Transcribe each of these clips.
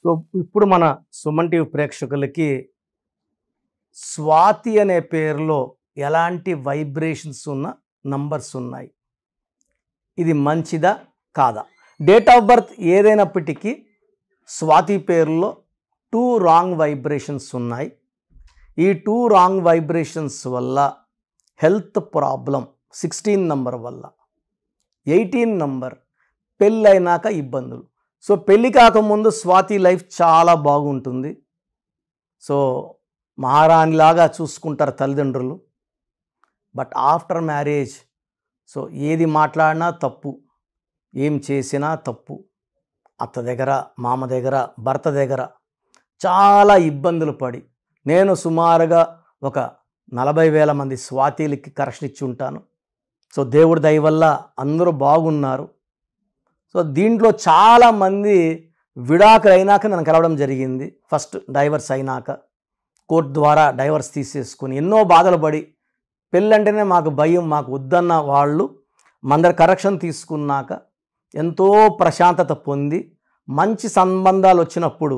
So ఇప్పుడు మన Suman TV ప్రేక్షకులకి స్వాతి అనే పేరులో ఎలాంటి వైబ్రేషన్స్ ఉన్న నంబర్స్ ఉన్నాయి, ఇది మంచిదా కాదా? డేట్ ఆఫ్ బర్త్ ఏదైనప్పటికీ స్వాతి పేరులో 2 రాంగ్ వైబ్రేషన్స్ ఉన్నాయి. ఈ 2 రాంగ్ వైబ్రేషన్స్ వల్ల హెల్త్ ప్రాబ్లం 16 నంబర్ వల్ల, 18 నంబర్ పెళ్ళైనాక ఇబ్బందులు. సో పెళ్ళి కాకముందు స్వాతి లైఫ్ చాలా బాగుంటుంది. సో మహారాణిలాగా చూసుకుంటారు తల్లిదండ్రులు. బట్ ఆఫ్టర్ మ్యారేజ్ సో ఏది మాట్లాడినా తప్పు, ఏం చేసినా తప్పు. అత్త దగ్గర, మామ దగ్గర, భర్త దగ్గర చాలా ఇబ్బందులు పడి నేను సుమారుగా ఒక 40,000 మంది స్వాతిలకి కరెక్షన్ ఇచ్చి ఉంటాను. సో దేవుడి దయ వల్ల అందరూ బాగున్నారు. సో దీంట్లో చాలామంది విడాకులు అయినాక నన్ను కలవడం జరిగింది. ఫస్ట్ డైవర్స్ అయినాక కోర్టు ద్వారా డైవర్స్ తీసేసుకొని ఎన్నో బాధలు పడి, పెళ్ళంటేనే మాకు భయం, మాకు వద్దన్న వాళ్ళు మందరి కరెక్షన్ తీసుకున్నాక ఎంతో ప్రశాంతత పొంది మంచి సంబంధాలు వచ్చినప్పుడు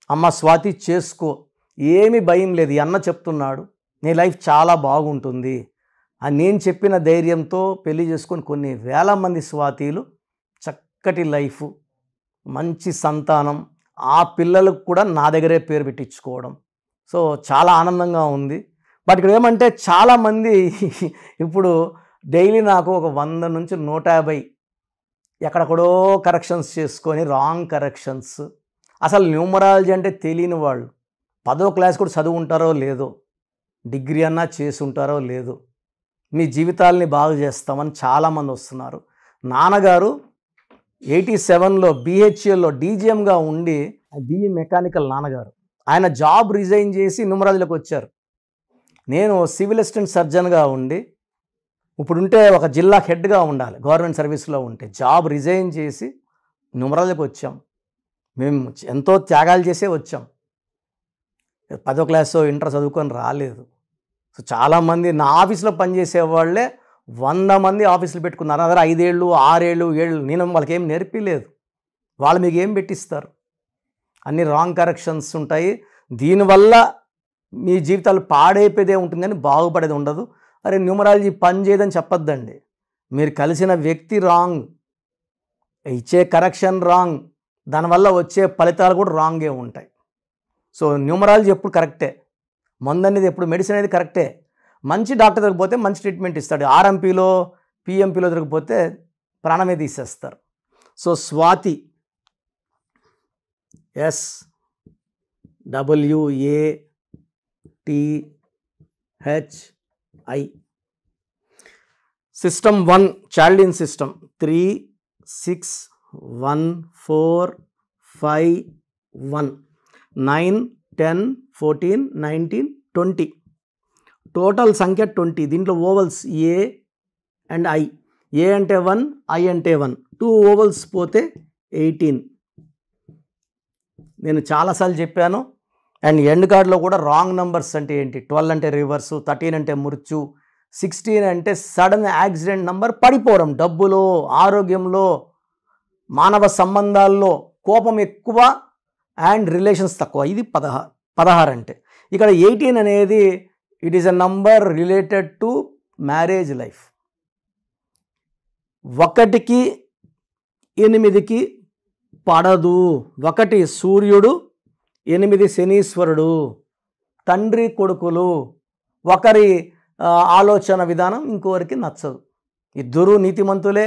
అమ్మ స్వాతి చేసుకో, ఏమీ భయం లేదు, ఈ అన్న చెప్తున్నాడు నీ లైఫ్ చాలా బాగుంటుంది అని నేను చెప్పిన ధైర్యంతో పెళ్లి చేసుకొని కొన్ని వేల మంది స్వాతీలు చక్కటి లైఫ్, మంచి సంతానం, ఆ పిల్లలకు కూడా నా దగ్గరే పేరు పెట్టించుకోవడం. సో చాలా ఆనందంగా ఉంది. బట్ ఇక్కడ ఏమంటే చాలామంది ఇప్పుడు డైలీ నాకు ఒక 100 నుంచి 150 ఎక్కడెక్కడో కరెక్షన్స్ చేసుకొని రాంగ్ కరెక్షన్స్. అసలు న్యూమరాలజీ అంటే తెలియని వాళ్ళు 10వ క్లాస్ కూడా చదువు ఉంటారో లేదో, డిగ్రీ అన్నా చేసి ఉంటారో లేదో, మీ జీవితాలని బాగు చేస్తామని చాలామంది వస్తున్నారు. నాన్నగారు 87లో BHELలో డీజీఎంగా ఉండి, BE మెకానికల్ నాన్నగారు, ఆయన జాబ్ రిజైన్ చేసి న్యూమరాలజీలోకి వచ్చారు. నేను సివిల్ అసిస్టెంట్ సర్జన్గా ఉండి ఇప్పుడుంటే ఒక జిల్లా హెడ్గా ఉండాలి, గవర్నమెంట్ సర్వీస్లో ఉంటే జాబ్ రిజైన్ చేసి న్యూమరాలజీకి వచ్చాం. మేము ఎంతో త్యాగాలు చేసే వచ్చాం. 10వ క్లాసు ఇంటర్ చదువుకొని రాలేదు. సో చాలామంది నా ఆఫీస్లో పనిచేసే వాళ్ళే 100 మంది ఆఫీసులు పెట్టుకున్నారు. అదే 5 ఏళ్ళు 6 ఏళ్ళు 7 ఏళ్ళు నేను వాళ్ళకి ఏం నేర్పిలేదు. వాళ్ళు మీకు ఏం పెట్టిస్తారు? అన్ని రాంగ్ కరెక్షన్స్ ఉంటాయి. దీనివల్ల మీ జీవితాలు పాడైపోయేదే ఉంటుంది కానీ బాగుపడేది ఉండదు. అరే న్యూమరాలజీ పని చేయదని చెప్పొద్దండి. మీరు కలిసిన వ్యక్తి రాంగ్, ఇచ్చే కరెక్షన్ రాంగ్, దానివల్ల వచ్చే ఫలితాలు కూడా రాంగే ఉంటాయి. సో న్యూమరాలజీ ఎప్పుడు కరెక్టే, మందు అనేది ఎప్పుడు, మెడిసిన్ అనేది కరెక్టే. మంచి డాక్టర్ దగ్గరికి పోతే మంచి ట్రీట్మెంట్ ఇస్తాడు. RMPలో PMPలో దొరికిపోతే ప్రాణమే తీసేస్తారు. So Swathi SWATHI system 1 child system 3 6 1 4 5 1 9 10 14 19 20 total సంఖ్య 20. దీంట్లో ovals A and I. A అంటే 1, I అంటే 1, 2 ఓవల్స్ పోతే 18. నేను చాలాసార్లు చెప్పాను. అండ్ ఎండ్ కార్డ్లో కూడా రాంగ్ నంబర్స్ అంటే ఏంటి, 12 అంటే రివర్సు, 13 అంటే మృత్యు, 16 అంటే సడన్ యాక్సిడెంట్ నంబర్, పడిపోవడం, డబ్బులో, ఆరోగ్యంలో, మానవ సంబంధాల్లో కోపం ఎక్కువ అండ్ రిలేషన్స్ తక్కువ. ఇది 16 అంటే. ఇక్కడ 18 అనేది it is a number related to marriage life. 1కి 8కి పడదు. 1 సూర్యుడు, 8 శనీశ్వరుడు, తండ్రి కొడుకులు, ఒకరి ఆలోచన విధానం ఇంకొకరికి నచ్చదు. ఇద్దరు నీతిమంతులే,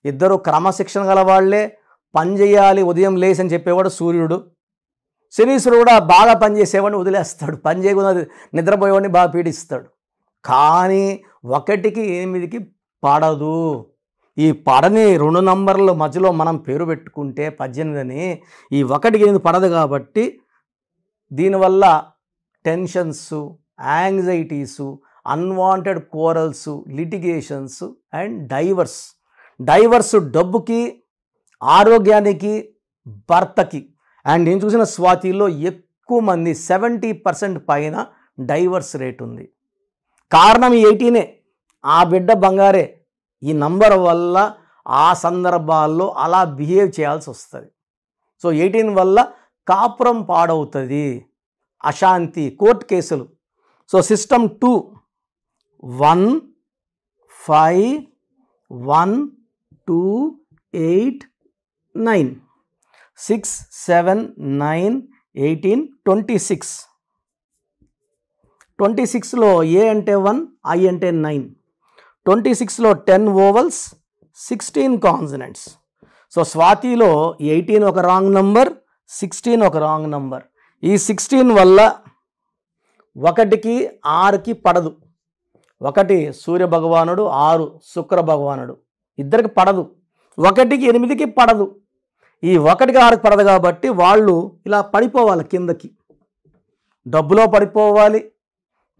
ఇద్దరు క్రమశిక్షణ గల వాళ్ళే, పని చేయాలి ఉదయం లేసి అని చెప్పేవాడు సూర్యుడు. శనీశ్వరుడు కూడా బాగా పనిచేసేవాడిని వదిలేస్తాడు, పని చేయకుండా నిద్రపోయేవాడిని బాగా పీడిస్తాడు. కానీ 1కి 8కి పడదు. ఈ పడని 2 నంబర్ల మధ్యలో మనం పేరు పెట్టుకుంటే 18 అని, ఈ 1కి 8 పడదు కాబట్టి దీనివల్ల tensions, anxieties, unwanted quarrels, litigations and divorce డబ్బుకి, ఆరోగ్యానికి, భర్తకి. అండ్ నేను చూసిన స్వాతిలో ఎక్కువ మంది 70% పైన డైవర్స్ రేట్ ఉంది. కారణం ఈ 18. ఆ బిడ్డ బంగారే. ఈ నంబర్ వల్ల ఆ సందర్భాల్లో అలా బిహేవ్ చేయాల్సి వస్తుంది. సో 18 వల్ల కాపురం పాడవుతుంది, అశాంతి, కోర్టు కేసులు. So system 2 1 5 1 2 8 9 6 7 9 18 26. 26లో ఏ అంటే 1, ఐ అంటే 9. 26లో 10 ఓవల్స్, 16 కాన్సనెంట్స్. సో స్వాతిలో 18 ఒక రాంగ్ నంబర్, 16 ఒక రాంగ్ నంబర్. ఈ 16 వల్ల 1కి 6కి పడదు. 1 సూర్య భగవానుడు, 6 శుక్ర భగవానుడు, ఇద్దరికి పడదు. 1కి 8కి పడదు. ఈ 1కి 6కి పడదు కాబట్టి వాళ్ళు ఇలా పడిపోవాలి కిందకి. డబ్బులో పడిపోవాలి.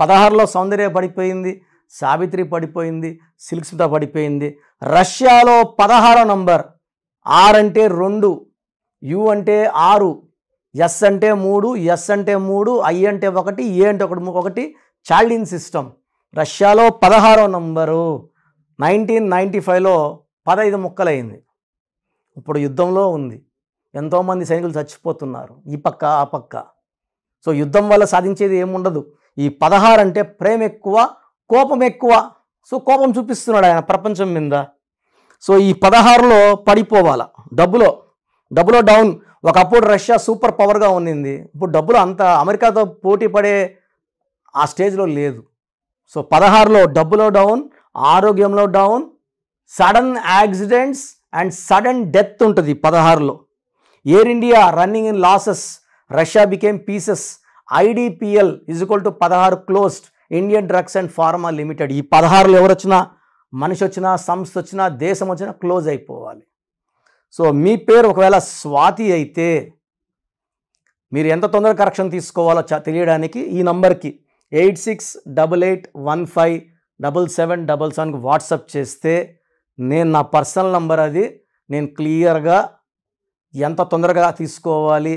16లో సౌందర్య పడిపోయింది, సావిత్రి పడిపోయింది, సిల్క్ స్మిత పడిపోయింది. రష్యాలో 16వ నంబర్, ఆర్ అంటే 2, యు అంటే 6, ఎస్ అంటే 3, ఎస్ అంటే 3, ఐ అంటే 1, ఏ అంటే 1. Chaldean system. రష్యాలో 16వ నంబరు 1995లో 15 ముక్కలైంది. ఇప్పుడు యుద్ధంలో ఉంది. ఎంతోమంది సైనికులు చచ్చిపోతున్నారు, ఈ పక్క ఆ పక్క. సో యుద్ధం వల్ల సాధించేది ఏముండదు. ఈ 16 అంటే ప్రేమ ఎక్కువ, కోపం ఎక్కువ. సో కోపం చూపిస్తున్నాడు ఆయన ప్రపంచం మీద. సో ఈ 16లో పడిపోవాల. డబ్బులో డౌన్. ఒకప్పుడు రష్యా సూపర్ పవర్గా ఉన్నింది, ఇప్పుడు డబ్బులు అంత అమెరికాతో పోటీ పడే ఆ స్టేజ్లో లేదు. సో 16లో డబ్బులో డౌన్, ఆరోగ్యంలో down, sudden accidents and sudden death ఉంటుంది 16లో. Air India running in losses, Russia became pieces. IDPL = 16 closed, Indian drugs and pharma limited. ఈ 16లో ఎవరు వచ్చినా, మనిషి వచ్చినా, సంస్థ వచ్చినా, దేశం వచ్చినా క్లోజ్ అయిపోవాలి. సో మీ పేరు ఒకవేళ స్వాతి అయితే మీరు ఎంత తొందరగా కరెక్షన్ తీసుకోవాలో తెలియడానికి ఈ నంబర్కి 8688157777కి వాట్సాప్ చేస్తే నేను నా పర్సనల్ నంబర్ అది, నేను క్లియర్గా ఎంత తొందరగా తీసుకోవాలి,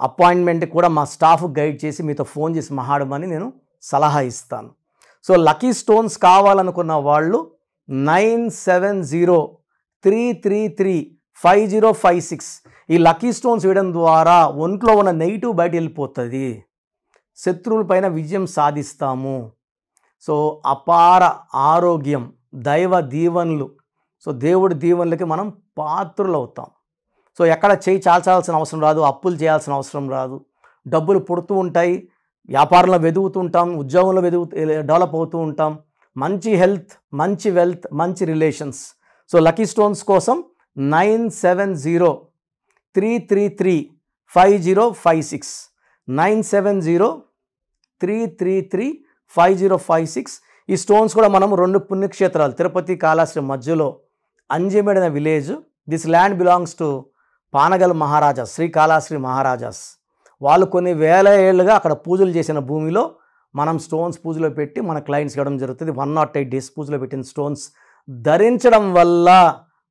అపాయింట్మెంట్ కూడా మా స్టాఫ్ గైడ్ చేసి మీతో ఫోన్ చేసి మాట్లాడమని నేను సలహా ఇస్తాను. సో లక్కీ స్టోన్స్ కావాలనుకున్న వాళ్ళు 9703335056 ఈ లక్కీ స్టోన్స్ వేయడం ద్వారా ఒంట్లో ఉన్న నెగిటివ్ బయట వెళ్ళిపోతుంది, శత్రువుల పైన విజయం సాధిస్తాము. సో అపార ఆరోగ్యం, దైవ దీవెనలు, సో దేవుడి దీవెనలకి మనం పాత్రులు అవుతాం. సో ఎక్కడ చేయి చాల్చాల్సిన అవసరం రాదు, అప్పులు చేయాల్సిన అవసరం రాదు. డబ్బులు పుడుతూ ఉంటాయి, వ్యాపారంలో వెతుకుతుంటాం, ఉద్యోగంలో డెవలప్ అవుతూ ఉంటాం. మంచి హెల్త్, మంచి వెల్త్, మంచి రిలేషన్స్. సో లక్కీ స్టోన్స్ కోసం 9703335056 9703335056. ఈ స్టోన్స్ కూడా మనం 2 పుణ్యక్షేత్రాలు, తిరుపతి కాళహస్తి మధ్యలో అంజమేడ్ అనే village. This land belongs to Panagal maharajas, Srikalahasti maharajas. వాళ్ళు కొన్ని వేల ఏళ్ళుగా అక్కడ పూజలు చేసిన భూమిలో మనం స్టోన్స్ పూజలో పెట్టి మన క్లయింట్స్ ఇవ్వడం జరుగుతుంది. 108 డేస్ పూజలో పెట్టిన స్టోన్స్ ధరించడం వల్ల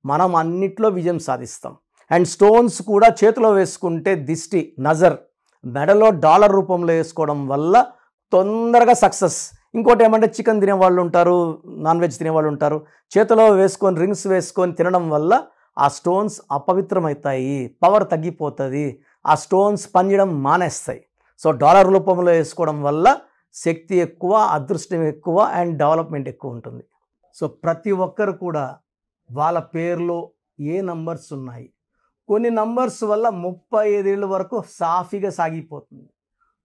మనం అన్నిట్లో విజయం సాధిస్తాం. అండ్ స్టోన్స్ కూడా చేతిలో వేసుకుంటే దిష్టి, నజర్, మెడలో డాలర్ రూపంలో వేసుకోవడం వల్ల తొందరగా సక్సెస్. ఇంకోటి ఏమంటే చికెన్ తినేవాళ్ళు ఉంటారు, నాన్ వెజ్ తినేవాళ్ళు ఉంటారు, చేతిలో వేసుకొని రింగ్స్ వేసుకొని తినడం వల్ల ఆ స్టోన్స్ అపవిత్రమవుతాయి, పవర్ తగ్గిపోతుంది, ఆ స్టోన్స్ పనిచేయడం మానేస్తాయి. సో డాలర్ రూపంలో వేసుకోవడం వల్ల శక్తి ఎక్కువ, అదృష్టం ఎక్కువ అండ్ డెవలప్మెంట్ ఎక్కువ ఉంటుంది. సో ప్రతి ఒక్కరు కూడా వాళ్ళ పేరులో ఏ నంబర్స్ ఉన్నాయి, కొన్ని నంబర్స్ వల్ల 35 ఏళ్ళ వరకు సాఫీగా సాగిపోతుంది,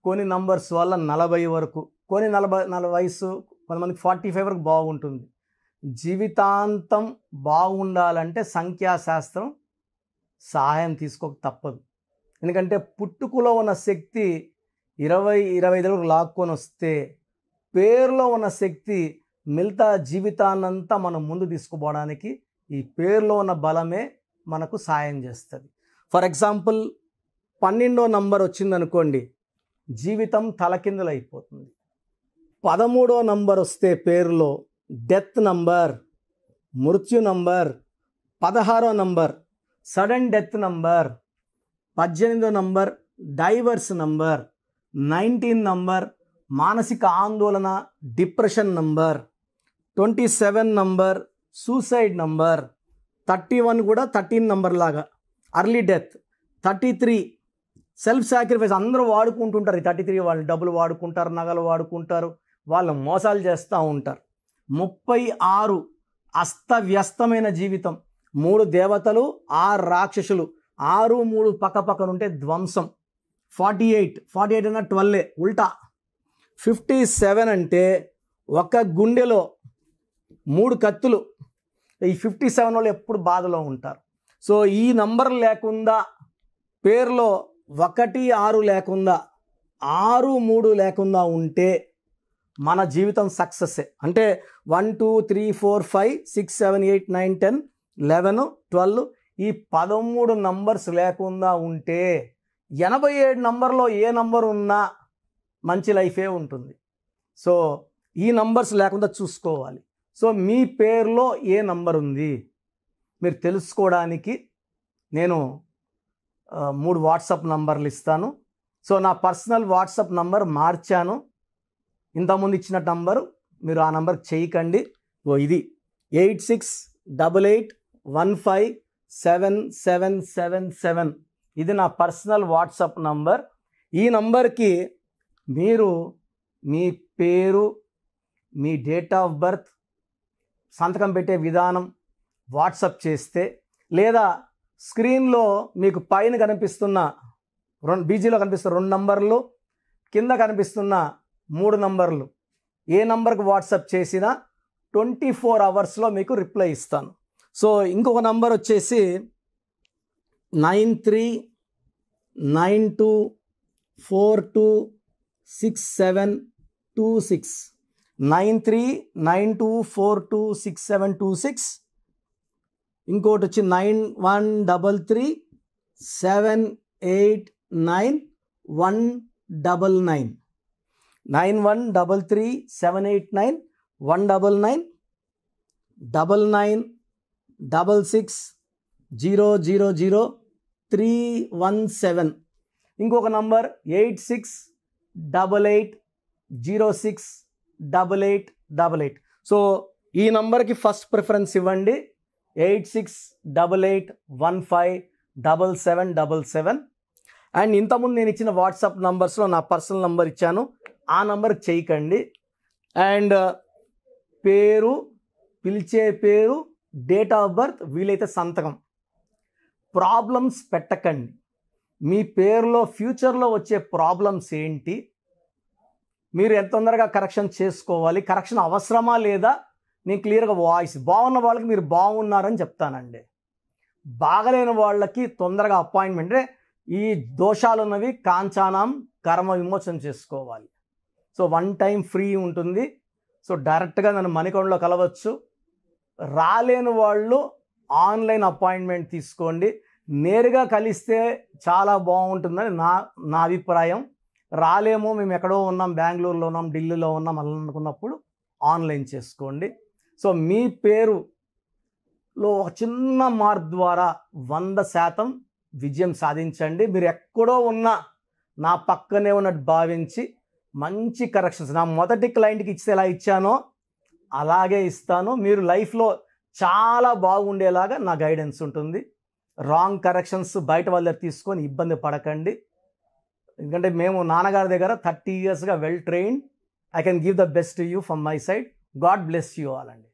కొన్ని నంబర్స్ వల్ల 40 వరకు, కొన్ని 40 వయసు, కొంతమందికి 45 వరకు బాగుంటుంది. జీవితాంతం బాగుండాలంటే సంఖ్యాశాస్త్రం సహాయం తీసుకోక తప్పదు. ఎందుకంటే పుట్టుకలో ఉన్న శక్తి 20-25 వరకు లాక్కొని వస్తే పేరులో ఉన్న శక్తి మిగతా జీవితాన్నంతా మనం ముందు తీసుకుపోవడానికి ఈ పేరులో ఉన్న బలమే మనకు సాయం చేస్తుంది. ఫర్ ఎగ్జాంపుల్ 12వ నంబర్ వచ్చిందనుకోండి, జీవితం తలకిందులు అయిపోతుంది. 13వ నంబర్ వస్తే పేరులో డెత్ నంబర్, మృత్యు నంబర్. 16వ నంబర్ సడన్ డెత్ నంబర్. 18వ నంబర్ డైవర్స్ నంబర్. 19 నంబర్ మానసిక ఆందోళన, depression number. 27 number suicide number. 31 కూడా 13 నంబర్ లాగా అర్లీ డెత్. 33 సెల్ఫ్ సాక్రిఫైస్ అందరూ వాడుకుంటుంటారు. ఈ 33 వాళ్ళు డబ్బులు వాడుకుంటారు, నగలు వాడుకుంటారు, వాళ్ళు మోసాలు చేస్తూ ఉంటారు. 36 అస్తవ్యస్తమైన జీవితం, 3 దేవతలు 6 రాక్షసులు, 6 3 పక్కపక్కనుంటే ధ్వంసం. 48 అన్న 12 ఉల్టా. 57 అంటే ఒక గుండెలో 3 కత్తులు. ఈ 57 వాళ్ళు ఎప్పుడు బాధలో ఉంటారు. సో ఈ నంబర్ లేకుండా, పేరులో 1 6 లేకుండా, 6 3 లేకుండా ఉంటే మన జీవితం సక్సెస్సే. అంటే 1 2 3 4 5 6 7 8 9 10 11 12 ఈ 13 నంబర్స్ లేకుండా ఉంటే 87 నంబర్లో ఏ నంబర్ ఉన్నా మంచి లైఫే ఉంటుంది. సో ఈ నంబర్స్ లేకుండా చూసుకోవాలి. సో మీ పేరులో ఏ నంబర్ ఉంది మీరు తెలుసుకోవడానికి నేను 3 వాట్సాప్ నంబర్లు ఇస్తాను. సో నా పర్సనల్ వాట్సాప్ నంబర్ మార్చాను. ఇంతకుముందు ఇచ్చిన నంబరు మీరు ఆ నంబర్కి చేయకండి. ఇది 8688157777. ఇది నా పర్సనల్ వాట్సాప్ నంబర్. ఈ నంబర్కి మీరు మీ పేరు, మీ డేట్ ఆఫ్ బర్త్, సంతకం పెట్టే విధానం వాట్సాప్ చేస్తే, లేదా స్క్రీన్లో మీకు పైన కనిపిస్తున్న బీజీలో కనిపిస్తున్న 2 నంబర్లు, కింద కనిపిస్తున్న 3 నంబర్లు, ఏ నంబర్కి వాట్సాప్ చేసినా 24 అవర్స్లో మీకు రిప్లై ఇస్తాను. సో ఇంకొక నంబర్ వచ్చేసి 9392426726 9392426726. ఇంకోటి వచ్చి 9133789199 9133789199 9966000317. ఇంకొక నంబర్ 8688068888. సో ఈ నంబర్కి ఫస్ట్ ప్రిఫరెన్స్ ఇవ్వండి. 8688157777. అండ్ ఇంతకుముందు నేను ఇచ్చిన వాట్సాప్ నంబర్స్లో నా పర్సనల్ నంబర్ ఇచ్చాను, ఆ నంబర్కి చేయకండి. అండ్ పేరు, పిలిచే పేరు, డేట్ ఆఫ్ బర్త్, వీలైతే సంతకం. ప్రాబ్లమ్స్ పెట్టకండి. మీ పేరులో ఫ్యూచర్లో వచ్చే ప్రాబ్లమ్స్ ఏంటి, మీరు ఎంత తొందరగా కరెక్షన్ చేసుకోవాలి, కరెక్షన్ అవసరమా లేదా, నేను క్లియర్గా వాయిస్ బాగున్న వాళ్ళకి మీరు బాగున్నారని చెప్తానండి. బాగలేని వాళ్ళకి తొందరగా అపాయింట్మెంట్, ఈ దోషాలు ఉన్నవి కాంచానం కర్మ విమోచన చేసుకోవాలి. సో 1 టైం ఫ్రీ ఉంటుంది. సో డైరెక్ట్గా నన్ను మణికొండలో కలవచ్చు. రాలేని వాళ్ళు ఆన్లైన్ అపాయింట్మెంట్ తీసుకోండి. నేరుగా కలిస్తే చాలా బాగుంటుందని నా అభిప్రాయం. రాలేమో, మేము ఎక్కడో ఉన్నాం, బెంగళూరులో ఉన్నాం, ఢిల్లీలో ఉన్నాం అలా అనుకున్నప్పుడు ఆన్లైన్ చేసుకోండి. సో మీ పేరులో ఒక చిన్న మార్పు ద్వారా 100% విజయం సాధించండి. మీరు ఎక్కడో ఉన్నా నా పక్కనే ఉన్నట్టు భావించి మంచి కరెక్షన్స్ నా మొదటి క్లయింట్కి ఇస్తే ఎలా ఇచ్చానో అలాగే ఇస్తాను. మీరు లైఫ్లో చాలా బాగుండేలాగా నా గైడెన్స్ ఉంటుంది. రాంగ్ కరెక్షన్స్ బయట వాళ్ళ దగ్గర తీసుకొని ఇబ్బంది పడకండి. ఎందుకంటే మేము నాన్నగారి దగ్గర 30 yearsగా well trained. I can give the best to you from my side. God bless you all అండి.